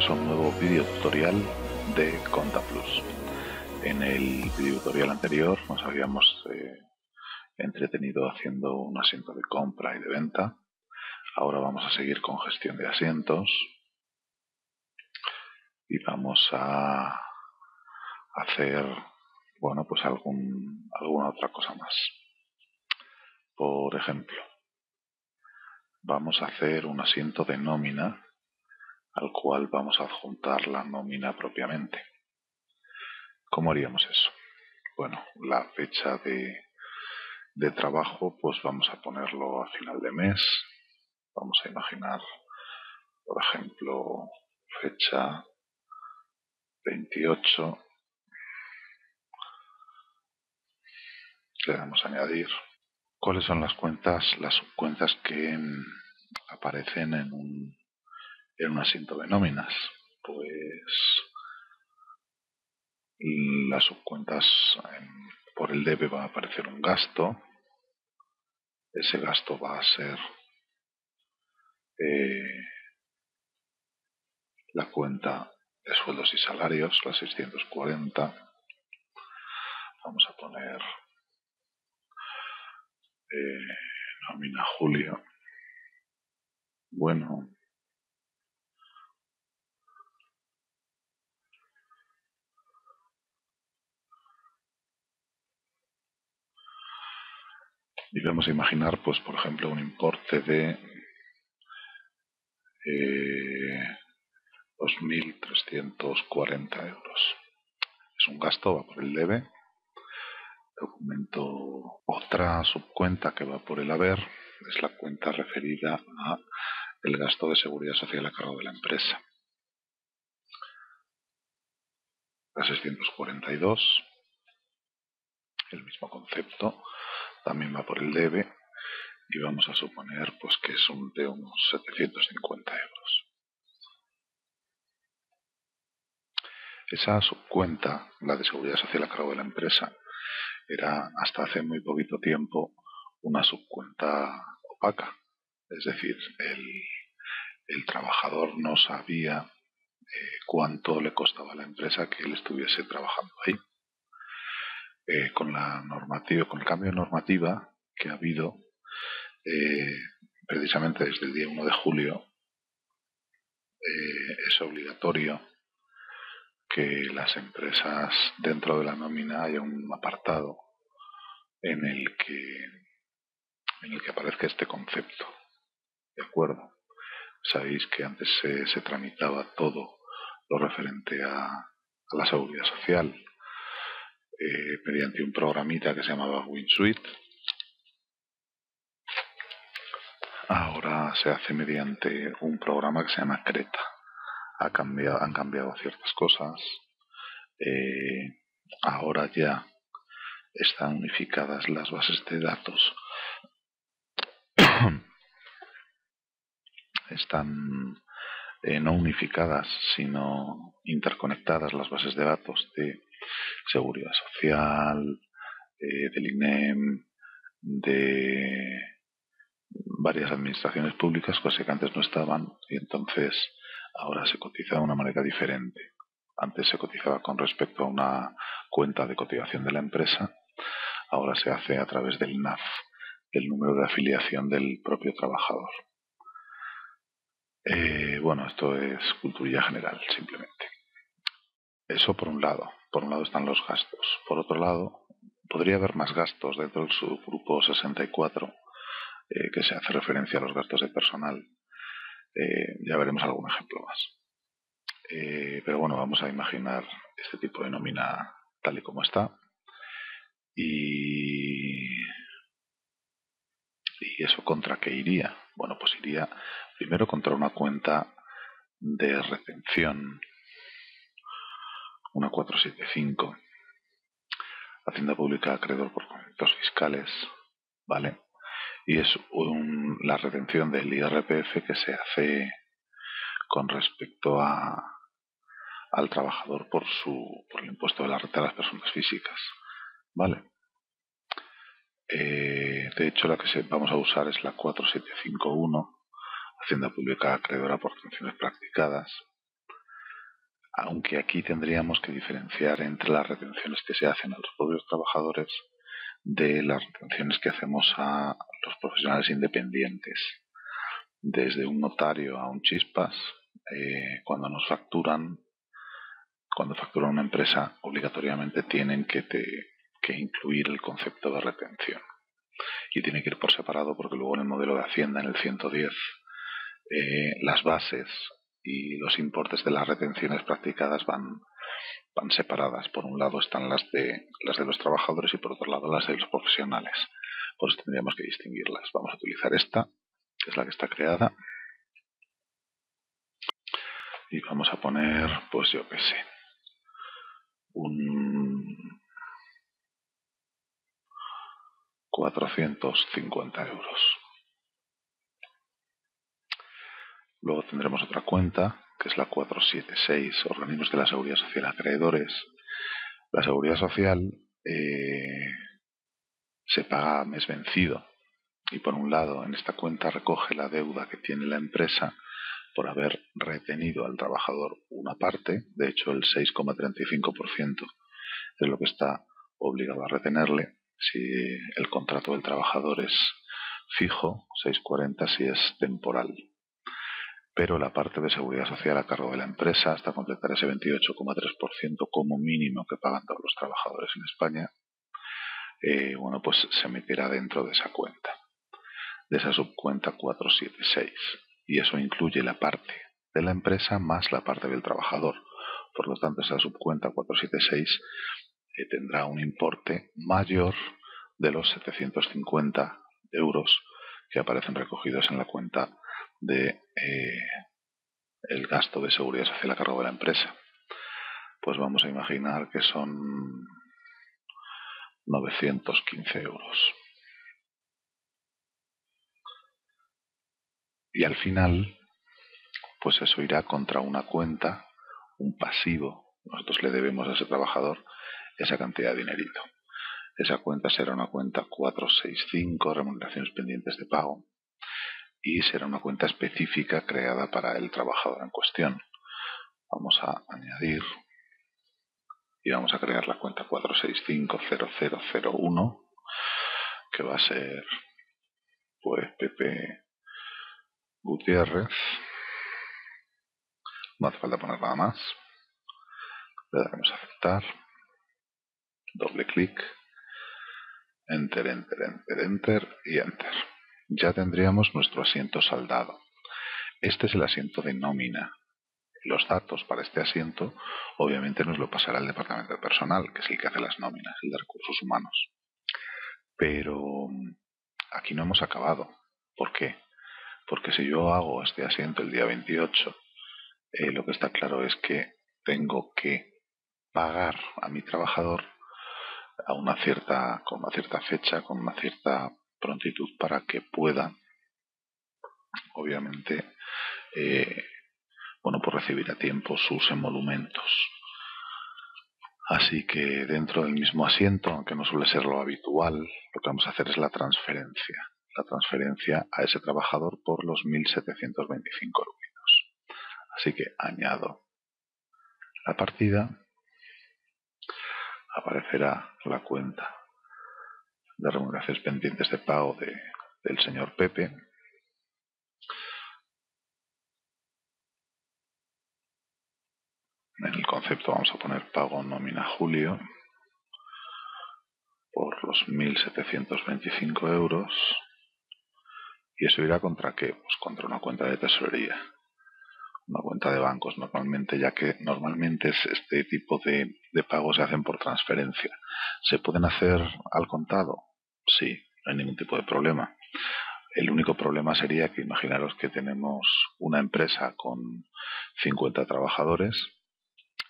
bienvenidos a un nuevo vídeo tutorial de Contaplus. En el vídeo tutorial anterior nos habíamos entretenido haciendo un asiento de compra y de venta. Ahora vamos a seguir con gestión de asientos y vamos a hacer, bueno, pues alguna otra cosa más. Por ejemplo, vamos a hacer un asiento de nómina al cual vamos a adjuntar la nómina propiamente. ¿Cómo haríamos eso? Bueno, la fecha de trabajo pues vamos a ponerlo a final de mes. Vamos a imaginar, por ejemplo, fecha 28. Le damos a añadir. ¿Cuáles son las subcuentas que aparecen en un asiento de nóminas? Pues las subcuentas, por el debe va a aparecer un gasto. Ese gasto va a ser la cuenta de sueldos y salarios, la 640. Vamos a poner nómina julio. Bueno, y vamos a imaginar, pues por ejemplo, un importe de 2.340 euros. Es un gasto, va por el debe. Documento. Otra subcuenta que va por el haber es la cuenta referida a el gasto de seguridad social a cargo de la empresa. La 642, el mismo concepto, también va por el debe y vamos a suponer pues que es de unos 750 euros. Esa subcuenta, la de seguridad social a cargo de la empresa, era hasta hace muy poquito tiempo una subcuenta opaca. Es decir, el trabajador no sabía cuánto le costaba a la empresa que él estuviese trabajando ahí. Con el cambio de normativa que ha habido, precisamente desde el día 1 de julio, es obligatorio que las empresas, dentro de la nómina, haya un apartado en el que aparezca este concepto. ¿De acuerdo? Sabéis que antes se tramitaba todo lo referente a la seguridad social mediante un programita que se llamaba WinSuite. Ahora se hace mediante un programa que se llama Creta. Han cambiado ciertas cosas. Ahora ya están unificadas las bases de datos. Están no unificadas, sino interconectadas las bases de datos de seguridad social, del INEM, de varias administraciones públicas, cosas que antes no estaban, y entonces ahora se cotiza de una manera diferente. Antes se cotizaba con respecto a una cuenta de cotización de la empresa, ahora se hace a través del NAF, del número de afiliación del propio trabajador. Bueno, esto es culturilla general, simplemente. Eso por un lado. Por un lado están los gastos. Por otro lado, podría haber más gastos dentro del subgrupo 64, que se hace referencia a los gastos de personal. Ya veremos algún ejemplo más. Pero bueno, vamos a imaginar este tipo de nómina tal y como está. ¿Y eso contra qué iría? Bueno, pues iría primero contra una cuenta de retención, una 475, Hacienda Pública Acreedor por conceptos fiscales, ¿vale? Y es la retención del IRPF que se hace con respecto al trabajador por el impuesto de la renta de las personas físicas, ¿vale? De hecho, la que vamos a usar es la 4751, Hacienda Pública Acreedora por Funciones Practicadas. aunque aquí tendríamos que diferenciar entre las retenciones que se hacen a los propios trabajadores de las retenciones que hacemos a los profesionales independientes. Desde un notario a un chispas, cuando facturan una empresa, obligatoriamente tienen que incluir el concepto de retención. Y tiene que ir por separado porque luego en el modelo de Hacienda, en el 110, las bases y los importes de las retenciones practicadas van separadas. Por un lado están las de los trabajadores y por otro lado las de los profesionales. Por eso tendríamos que distinguirlas. Vamos a utilizar esta, que es la que está creada. Y vamos a poner, pues yo qué sé, un 450 euros. Luego tendremos otra cuenta, que es la 476, organismos de la Seguridad Social acreedores. La Seguridad Social se paga a mes vencido y por un lado en esta cuenta recoge la deuda que tiene la empresa por haber retenido al trabajador una parte, de hecho el 6,35% es lo que está obligado a retenerle si el contrato del trabajador es fijo, 6,40 si es temporal. Pero la parte de seguridad social a cargo de la empresa hasta completar ese 28,3% como mínimo que pagan todos los trabajadores en España, pues se meterá dentro de esa cuenta, de esa subcuenta 476. Y eso incluye la parte de la empresa más la parte del trabajador. Por lo tanto, esa subcuenta 476 tendrá un importe mayor de los 750 euros que aparecen recogidos en la cuenta de el gasto de seguridad social a cargo de la empresa. Pues vamos a imaginar que son 915 euros. Y al final, pues eso irá contra una cuenta, un pasivo. Nosotros le debemos a ese trabajador esa cantidad de dinerito. Esa cuenta será una cuenta 465, remuneraciones pendientes de pago, y será una cuenta específica creada para el trabajador en cuestión. Vamos a añadir y vamos a crear la cuenta 4650001, que va a ser pues Pepe Gutiérrez. No hace falta poner nada más. Le daremos a aceptar, doble clic, enter, enter, enter, enter y enter. Ya tendríamos nuestro asiento saldado. Este es el asiento de nómina. Los datos para este asiento obviamente nos lo pasará el departamento de personal, que es el que hace las nóminas, el de recursos humanos. Pero aquí no hemos acabado. ¿Por qué? Porque si yo hago este asiento el día 28, lo que está claro es que tengo que pagar a mi trabajador con una cierta fecha, con una cierta prontitud para que pueda, obviamente, pues recibir a tiempo sus emolumentos. Así que dentro del mismo asiento, aunque no suele ser lo habitual, lo que vamos a hacer es la transferencia a ese trabajador por los 1.725 euros. Así que añado la partida, aparecerá la cuenta de remuneraciones pendientes de pago del señor Pepe. En el concepto vamos a poner pago nómina julio por los 1.725 euros. ¿Y eso irá contra qué? Pues contra una cuenta de tesorería, una cuenta de bancos normalmente, ya que normalmente este tipo de pagos se hacen por transferencia. ¿Se pueden hacer al contado? Sí, no hay ningún tipo de problema. El único problema sería que imaginaros que tenemos una empresa con 50 trabajadores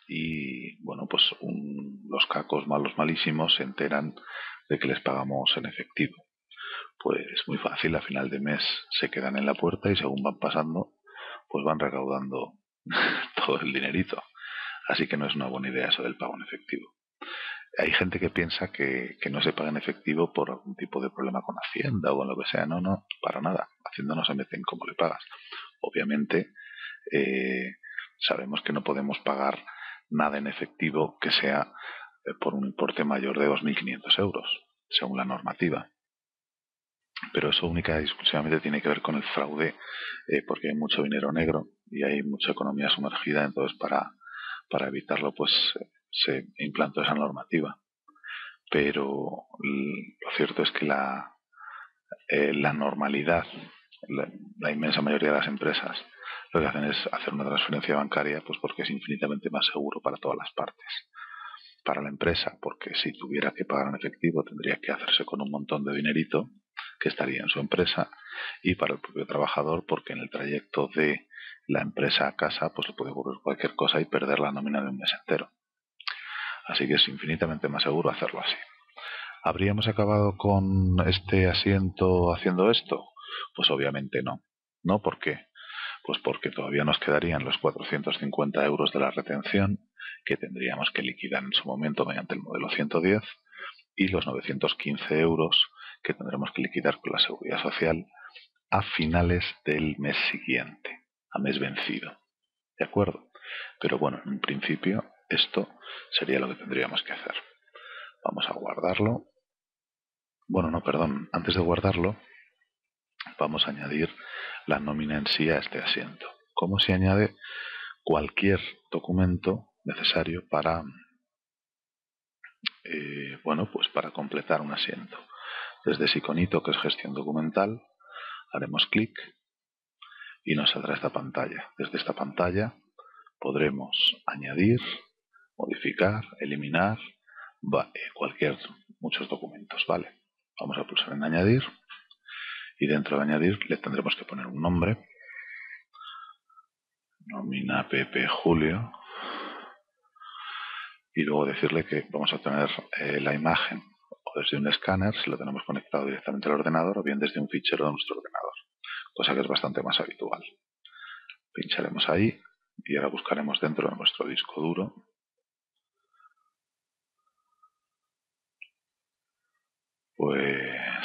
y los cacos malos malísimos se enteran de que les pagamos en efectivo. Pues muy fácil, a final de mes se quedan en la puerta y según van pasando, pues van recaudando todo el dinerito. Así que no es una buena idea eso del pago en efectivo. Hay gente que piensa que no se paga en efectivo por algún tipo de problema con Hacienda o con lo que sea. No, para nada. Hacienda no se mete en cómo le pagas. Obviamente, sabemos que no podemos pagar nada en efectivo que sea por un importe mayor de 2.500 euros, según la normativa. Pero eso única y exclusivamente tiene que ver con el fraude, porque hay mucho dinero negro y hay mucha economía sumergida. Entonces para evitarlo pues se implantó esa normativa. Pero lo cierto es que la normalidad, la inmensa mayoría de las empresas lo que hacen es hacer una transferencia bancaria, pues porque es infinitamente más seguro para todas las partes. Para la empresa, porque si tuviera que pagar en efectivo tendría que hacerse con un montón de dinerito que estaría en su empresa, y para el propio trabajador, porque en el trayecto de la empresa a casa pues le puede ocurrir cualquier cosa y perder la nómina de un mes entero. Así que es infinitamente más seguro hacerlo así. ¿Habríamos acabado con este asiento haciendo esto? Pues obviamente no. ¿No? ¿Por qué? Pues porque todavía nos quedarían los 450 euros de la retención que tendríamos que liquidar en su momento mediante el modelo 110 y los 915 euros que tendremos que liquidar con la Seguridad Social a finales del mes siguiente, a mes vencido. ¿De acuerdo? Pero bueno, en un principio esto sería lo que tendríamos que hacer. Vamos a guardarlo. Bueno, no, perdón. Antes de guardarlo, vamos a añadir la nómina en sí a este asiento. ¿Cómo se añade? Cualquier documento necesario para pues para completar un asiento. Desde ese iconito que es gestión documental, haremos clic y nos saldrá esta pantalla. Desde esta pantalla podremos añadir, modificar, eliminar muchos documentos, ¿vale? Vamos a pulsar en añadir y dentro de añadir le tendremos que poner un nombre. Nómina Pepe Julio. Y luego decirle que vamos a obtener la imagen o desde un escáner si lo tenemos conectado directamente al ordenador, o bien desde un fichero de nuestro ordenador, cosa que es bastante más habitual. Pincharemos ahí y ahora buscaremos dentro de nuestro disco duro pues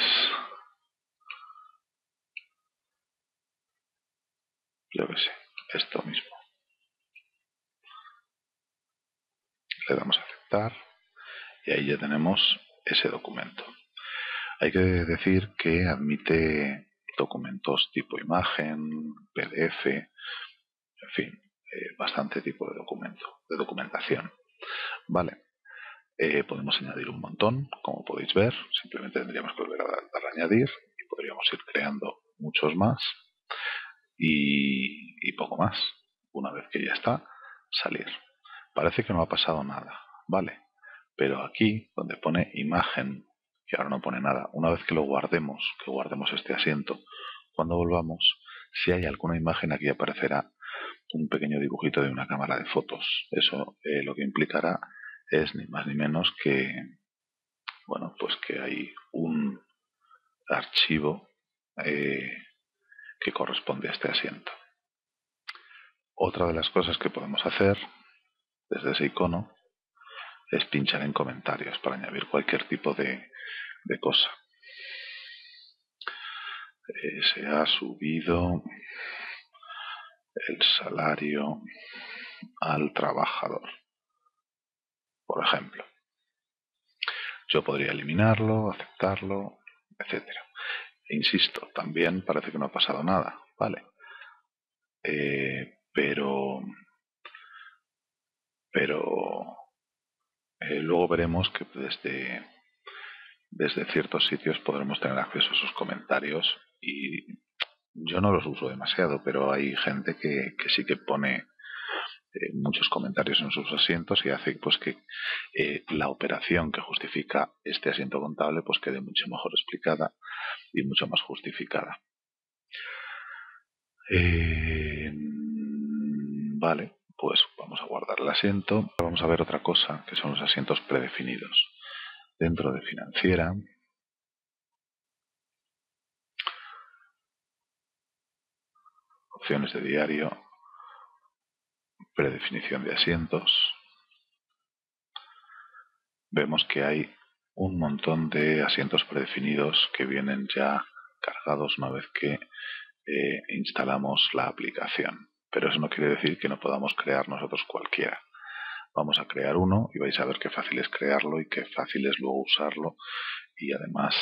yo qué sé, esto mismo. Le damos a aceptar y ahí ya tenemos ese documento. Hay que decir que admite documentos tipo imagen, PDF, en fin, bastante tipo de documentación. Vale, podemos añadir un montón, como podéis ver. Simplemente tendríamos que volver a dar a añadir y podríamos ir creando muchos más y poco más. Una vez que ya está, salir. Parece que no ha pasado nada, vale, pero aquí donde pone imagen, que ahora no pone nada, una vez que lo guardemos, que guardemos este asiento, cuando volvamos, si hay alguna imagen aquí aparecerá un pequeño dibujito de una cámara de fotos. Eso lo que implicará es ni más ni menos que, bueno, pues que hay un archivo que corresponde a este asiento. Otra de las cosas que podemos hacer desde ese icono es pinchar en comentarios para añadir cualquier tipo de cosa. Se ha subido el salario al trabajador, por ejemplo. Yo podría eliminarlo, aceptarlo, etcétera. E insisto, también parece que no ha pasado nada, ¿vale? Pero luego veremos que desde ciertos sitios podremos tener acceso a esos comentarios y yo no los uso demasiado, pero hay gente que sí que pone muchos comentarios en sus asientos y hace pues que la operación que justifica este asiento contable pues quede mucho mejor explicada y mucho más justificada. Vale, pues vamos a guardar el asiento. Vamos a ver otra cosa, que son los asientos predefinidos. Dentro de Financiera, opciones de diario, predefinición de asientos, vemos que hay un montón de asientos predefinidos que vienen ya cargados una vez que instalamos la aplicación. Pero eso no quiere decir que no podamos crear nosotros cualquiera. Vamos a crear uno y vais a ver qué fácil es crearlo y qué fácil es luego usarlo, y además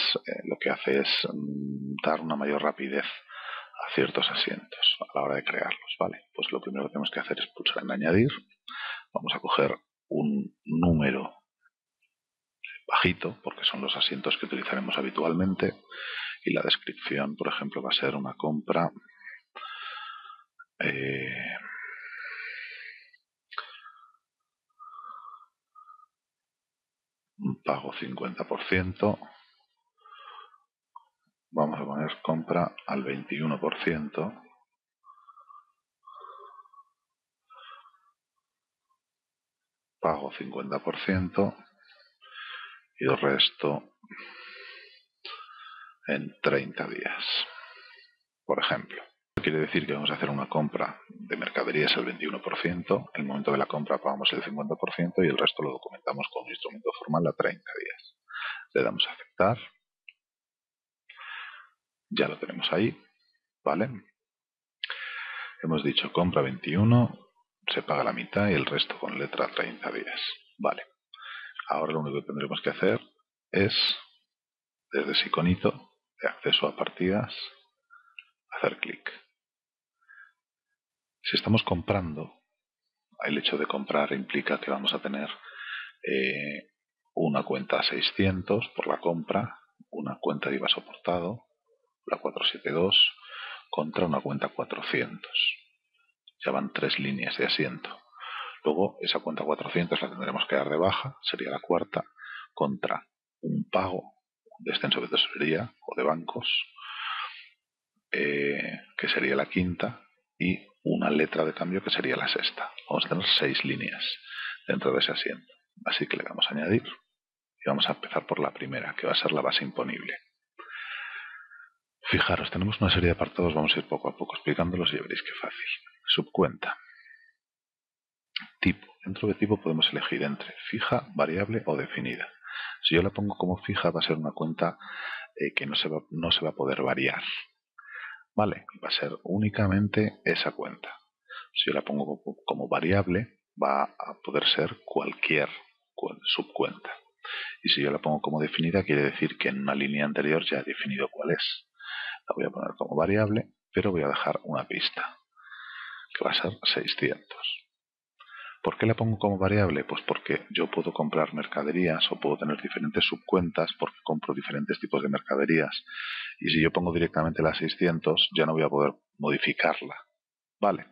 lo que hace es dar una mayor rapidez a ciertos asientos a la hora de crearlos, ¿vale? Pues lo primero que tenemos que hacer es pulsar en añadir. Vamos a coger un número bajito, porque son los asientos que utilizaremos habitualmente, y la descripción, por ejemplo, va a ser una compra un pago 50%, vamos a poner compra al 21%, pago 50% y el resto en 30 días, por ejemplo. Quiere decir que vamos a hacer una compra de mercaderías al 21%, en el momento de la compra pagamos el 50% y el resto lo documentamos con un instrumento formal a 30 días. Le damos a aceptar, ya lo tenemos ahí, ¿vale? Hemos dicho compra 21, se paga la mitad y el resto con letra 30 días, ¿vale? Ahora lo único que tendremos que hacer es, desde ese iconito de acceso a partidas, hacer clic. Si estamos comprando, el hecho de comprar implica que vamos a tener una cuenta 600 por la compra, una cuenta de IVA soportado, la 472, contra una cuenta 400. Ya van 3 líneas de asiento. Luego esa cuenta 400 la tendremos que dar de baja, sería la cuarta, contra un pago de extenso de tesorería o de bancos, que sería la quinta, y una letra de cambio que sería la sexta. Vamos a tener 6 líneas dentro de ese asiento. Así que le damos a añadir y vamos a empezar por la primera, que va a ser la base imponible. Fijaros, tenemos una serie de apartados, vamos a ir poco a poco explicándolos y ya veréis qué fácil. Subcuenta. Tipo. Dentro de tipo podemos elegir entre fija, variable o definida. Si yo la pongo como fija va a ser una cuenta que no se va a poder variar. Vale, va a ser únicamente esa cuenta. Si yo la pongo como variable va a poder ser cualquier subcuenta. Y si yo la pongo como definida quiere decir que en una línea anterior ya he definido cuál es. La voy a poner como variable, pero voy a dejar una pista, que va a ser 600. ¿Por qué la pongo como variable? Pues porque yo puedo comprar mercaderías o puedo tener diferentes subcuentas porque compro diferentes tipos de mercaderías. Y si yo pongo directamente las 600, ya no voy a poder modificarla. Vale.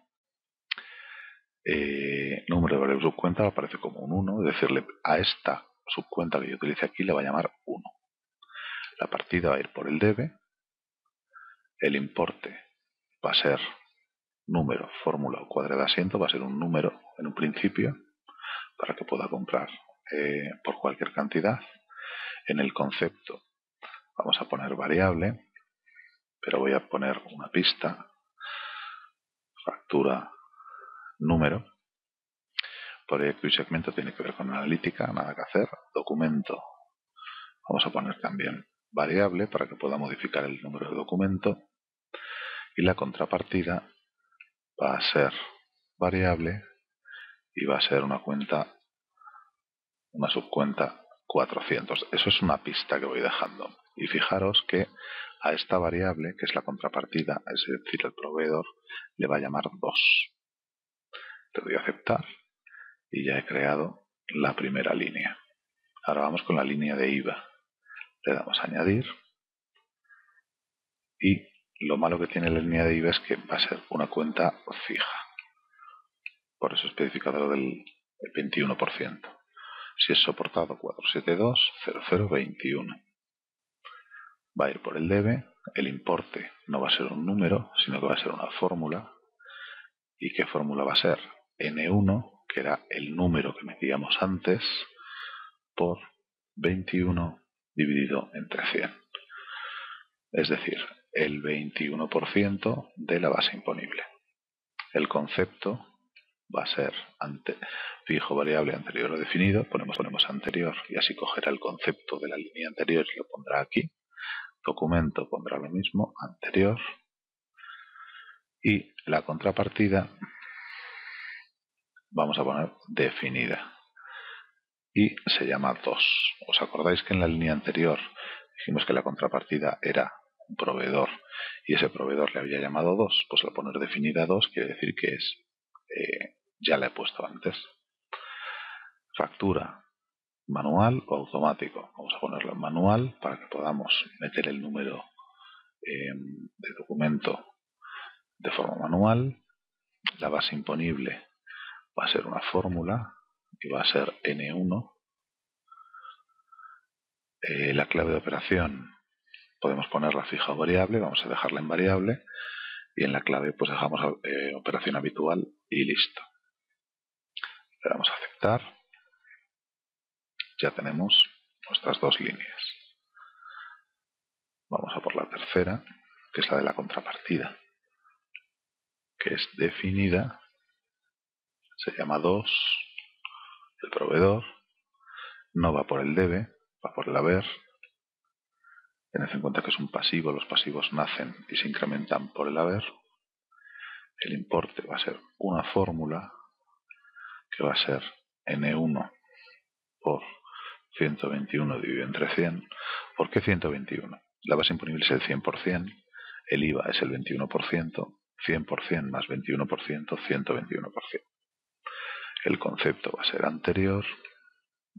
Número de variable subcuenta aparece como un 1, es decirle a esta subcuenta que yo utilice aquí le va a llamar 1. La partida va a ir por el debe, el importe va a ser número, fórmula o cuadro de asiento, va a ser un número en un principio para que pueda comprar por cualquier cantidad. En el concepto vamos a poner variable, pero voy a poner una pista, factura, número. Proyecto y segmento tiene que ver con analítica, nada que hacer. Documento, vamos a poner también variable para que pueda modificar el número de documento. Y la contrapartida va a ser variable y va a ser una subcuenta 400. Eso es una pista que voy dejando. Y fijaros que a esta variable, que es la contrapartida, es decir, el proveedor, le va a llamar 2. Le doy a aceptar y ya he creado la primera línea. Ahora vamos con la línea de IVA. Le damos a añadir y lo malo que tiene la línea de IVA es que va a ser una cuenta fija. Por eso he especificado lo del 21%. Si es soportado 472-0021. Va a ir por el debe, el importe no va a ser un número, sino que va a ser una fórmula. ¿Y qué fórmula va a ser? N1, que era el número que metíamos antes, por 21 dividido entre 100. Es decir, el 21% de la base imponible. El concepto va a ser fijo, variable, anterior o definido. Ponemos anterior y así cogerá el concepto de la línea anterior y lo pondrá aquí. Documento pondrá lo mismo, anterior. Y la contrapartida vamos a poner definida y se llama 2. ¿Os acordáis que en la línea anterior dijimos que la contrapartida era un proveedor y ese proveedor le había llamado 2? Pues al poner definida 2 quiere decir que es, ya la he puesto antes. Factura, manual o automático. Vamos a ponerlo en manual para que podamos meter el número de documento de forma manual. La base imponible va a ser una fórmula y va a ser N1. La clave de operación podemos ponerla fija o variable, vamos a dejarla en variable y en la clave pues dejamos operación habitual y listo. Le damos a aceptar. Ya tenemos nuestras dos líneas. Vamos a por la tercera, que es la de la contrapartida, que es definida, se llama 2, el proveedor, no va por el debe, va por el haber. Tened en cuenta que es un pasivo, los pasivos nacen y se incrementan por el haber. El importe va a ser una fórmula que va a ser N1 por 121 dividido entre 100. ¿Por qué 121? La base imponible es el 100%, el IVA es el 21%, 100% más 21%, 121%. El concepto va a ser anterior,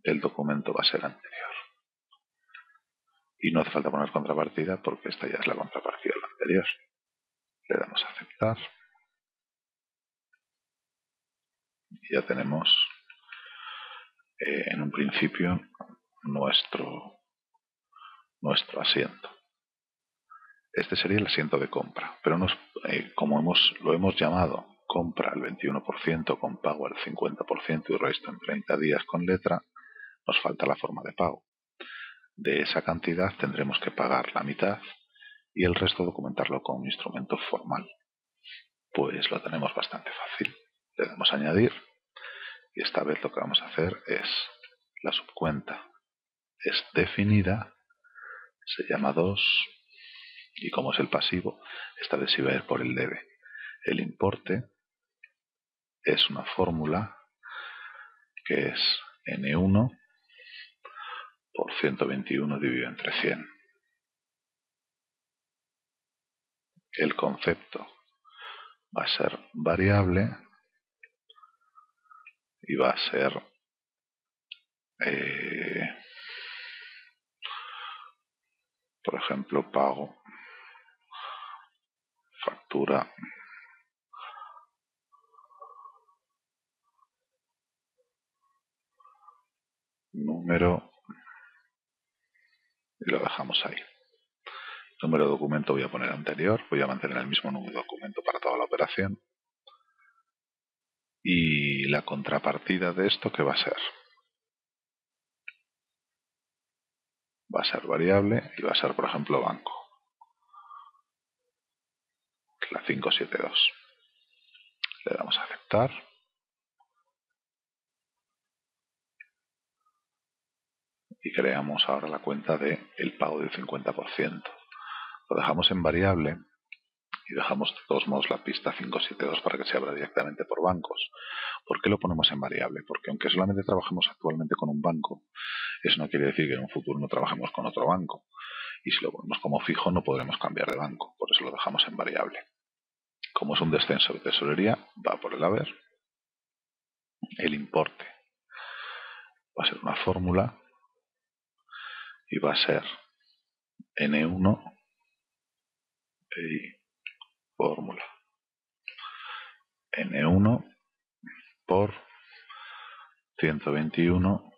el documento va a ser anterior. Y no hace falta poner contrapartida porque esta ya es la contrapartida de la anterior. Le damos a aceptar. Y ya tenemos en un principio nuestro asiento. Este sería el asiento de compra, pero como lo hemos llamado compra al 21% con pago al 50% y resto en 30 días con letra, nos falta la forma de pago. De esa cantidad tendremos que pagar la mitad y el resto documentarlo con un instrumento formal. Pues lo tenemos bastante fácil. Le damos a añadir y esta vez lo que vamos a hacer es la subcuenta es definida, se llama 2 y como es el pasivo, esta vez sí va a ir por el debe. El importe es una fórmula que es N1 por 121 dividido entre 100. El concepto va a ser variable y va a ser por ejemplo pago, factura, número y lo dejamos ahí. Número de documento voy a poner anterior, voy a mantener el mismo número de documento para toda la operación. Y la contrapartida de esto, ¿qué va a ser? Va a ser variable y va a ser, por ejemplo, banco. La 572. Le damos a aceptar. Y creamos ahora la cuenta del pago del 50%. Lo dejamos en variable y dejamos de todos modos la pista 572 para que se abra directamente por bancos. ¿Por qué lo ponemos en variable? Porque aunque solamente trabajemos actualmente con un banco, eso no quiere decir que en un futuro no trabajemos con otro banco. Y si lo ponemos como fijo no podremos cambiar de banco, por eso lo dejamos en variable. Como es un descenso de tesorería, va por el haber. El importe va a ser una fórmula y va a ser N1 y fórmula N1 por 121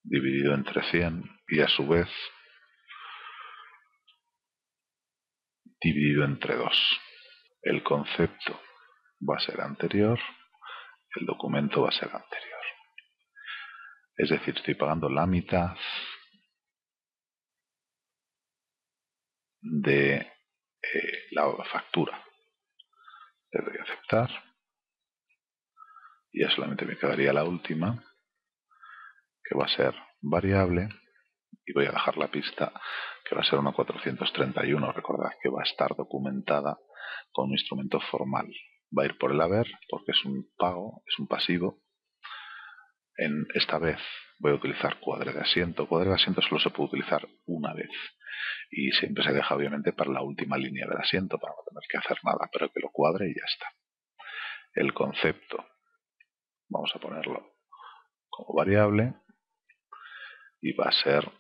dividido entre 100 y a su vez dividido entre 2. El concepto va a ser anterior, el documento va a ser anterior. Es decir, estoy pagando la mitad de la factura. Le doy a aceptar y ya solamente me quedaría la última, que va a ser variable, y voy a dejar la pista que va a ser una 431. Recordad que va a estar documentada con un instrumento formal, va a ir por el haber, porque es un pago, es un pasivo. Esta vez voy a utilizar cuadre de asiento. Cuadre de asiento solo se puede utilizar una vez y siempre se deja obviamente para la última línea del asiento para no tener que hacer nada, pero que lo cuadre y ya está. El concepto vamos a ponerlo como variable y va a ser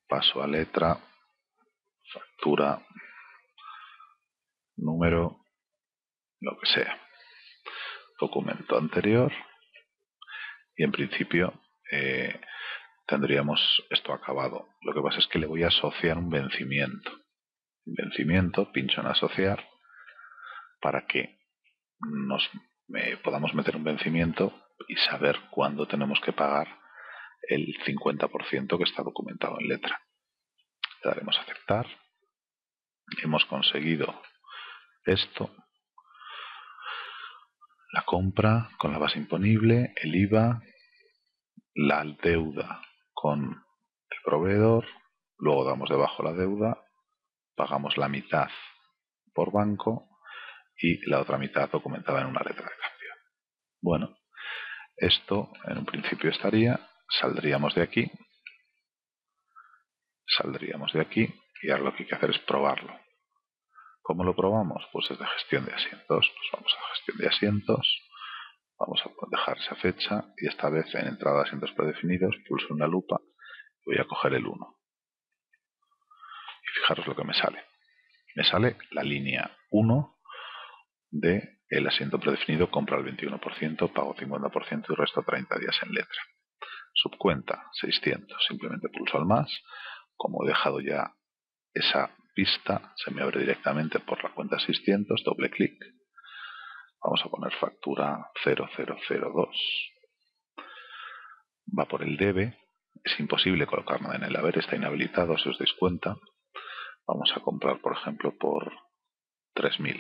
paso a letra, factura, número, lo que sea, documento anterior, y en principio tendríamos esto acabado. Lo que pasa es que le voy a asociar un vencimiento. Pincho en asociar para que podamos meter un vencimiento y saber cuándo tenemos que pagar el 50% que está documentado en letra. Le daremos a aceptar. Hemos conseguido esto. La compra con la base imponible, el IVA, la deuda con el proveedor, luego damos debajo la deuda, pagamos la mitad por banco y la otra mitad documentada en una letra de cambio. Bueno, esto en un principio saldríamos de aquí y ahora lo que hay que hacer es probarlo. ¿Cómo lo probamos? Pues desde gestión de asientos. Nos vamos a gestión de asientos, vamos a dejar esa fecha y esta vez en entrada de asientos predefinidos pulso una lupa y voy a coger el 1. Y fijaros lo que me sale. Me sale la línea 1 de el asiento predefinido, compra el 21%, pago 50% y resto 30 días en letra. Subcuenta 600, simplemente pulso al más. Como he dejado ya esa pista, se me abre directamente por la cuenta 600, doble clic. Vamos a poner factura 0002. Va por el debe. Es imposible colocar nada en el haber, está inhabilitado, si os dais cuenta. Vamos a comprar, por ejemplo, por 3000.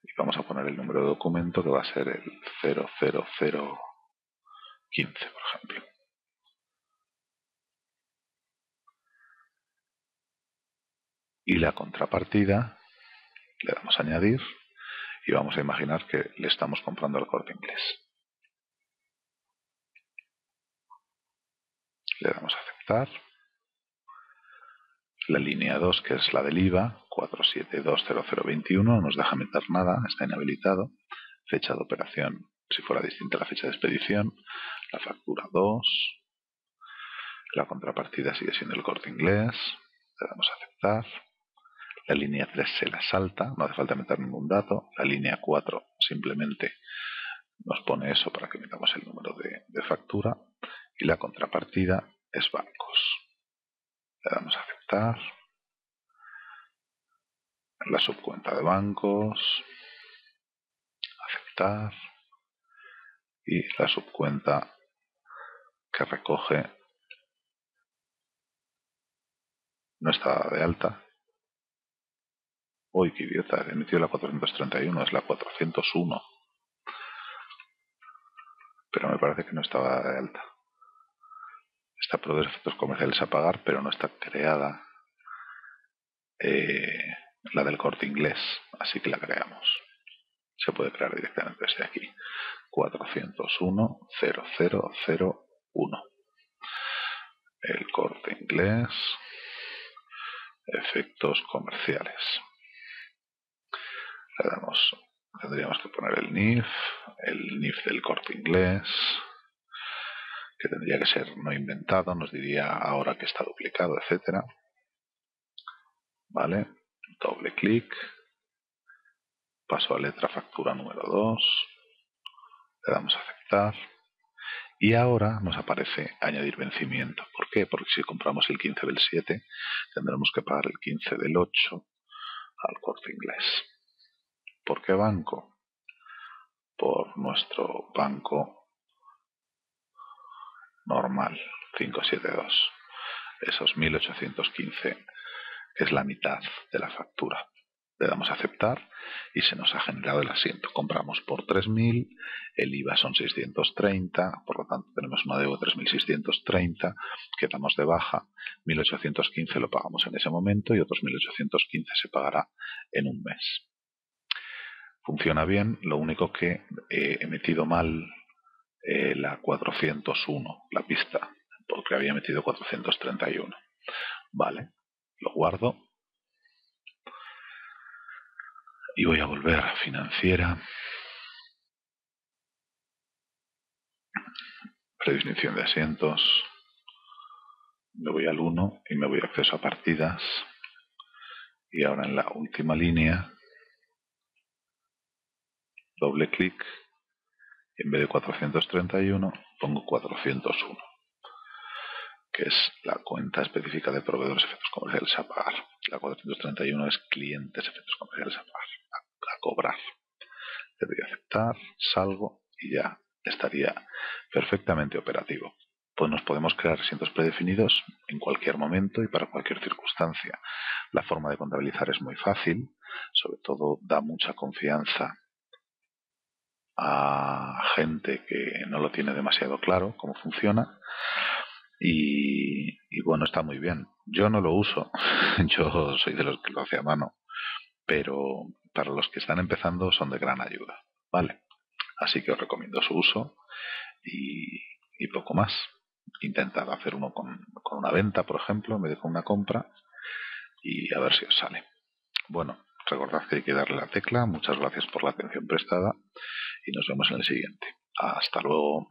Y vamos a poner el número de documento que va a ser el 00015, por ejemplo. Y la contrapartida le damos a añadir y vamos a imaginar que le estamos comprando al Corte Inglés. Le damos a aceptar. La línea 2, que es la del IVA, 4720021, no nos deja meter nada, está inhabilitado. Fecha de operación, si fuera distinta a la fecha de expedición. La factura 2. La contrapartida sigue siendo el Corte Inglés. Le damos a aceptar. La línea 3 se la salta, no hace falta meter ningún dato. La línea 4 simplemente nos pone eso para que metamos el número de factura. Y la contrapartida es bancos. Le damos a aceptar. La subcuenta de bancos. Aceptar. Y la subcuenta que recoge no está de alta. Uy, qué idiota, he metido la 431, es la 401. Pero me parece que no estaba de alta. Está por efectos comerciales a pagar, pero no está creada la del Corte Inglés, así que la creamos. Se puede crear directamente desde aquí. 401.0001. El Corte Inglés. Efectos comerciales. Le damos, tendríamos que poner el NIF del Corte Inglés, que tendría que ser no inventado, nos diría ahora que está duplicado, etcétera. Vale, doble clic, paso a letra factura número 2, le damos a aceptar y ahora nos aparece añadir vencimiento. ¿Por qué? Porque si compramos el 15 del 7 tendremos que pagar el 15 del 8 al Corte Inglés. ¿Por qué banco? Por nuestro banco normal, 572. Esos 1815 es la mitad de la factura. Le damos a aceptar y se nos ha generado el asiento. Compramos por 3.000, el IVA son 630, por lo tanto tenemos una deuda de 3.630 que damos de baja. 1.815 lo pagamos en ese momento y otros 1.815 se pagará en un mes. Funciona bien, lo único que he metido mal la 401, la pista, porque había metido 431. Vale, lo guardo y voy a volver a financiera, predefinición de asientos, me voy al 1 y me voy a acceso a partidas, y ahora en la última línea doble clic y en vez de 431 pongo 401, que es la cuenta específica de proveedores de efectos comerciales a pagar. La 431 es clientes de efectos comerciales a pagar, a cobrar. Le doy a aceptar, salgo y ya estaría perfectamente operativo. Pues nos podemos crear asientos predefinidos en cualquier momento y para cualquier circunstancia. La forma de contabilizar es muy fácil, sobre todo da mucha confianza a gente que no lo tiene demasiado claro cómo funciona y bueno, está muy bien. Yo no lo uso, yo soy de los que lo hace a mano, pero para los que están empezando son de gran ayuda, ¿vale? Así que os recomiendo su uso y poco más. Intentad hacer uno con una venta, por ejemplo, en vez de con una compra, y a ver si os sale. Bueno, recordad que hay que darle la tecla. Muchas gracias por la atención prestada y nos vemos en el siguiente. Hasta luego.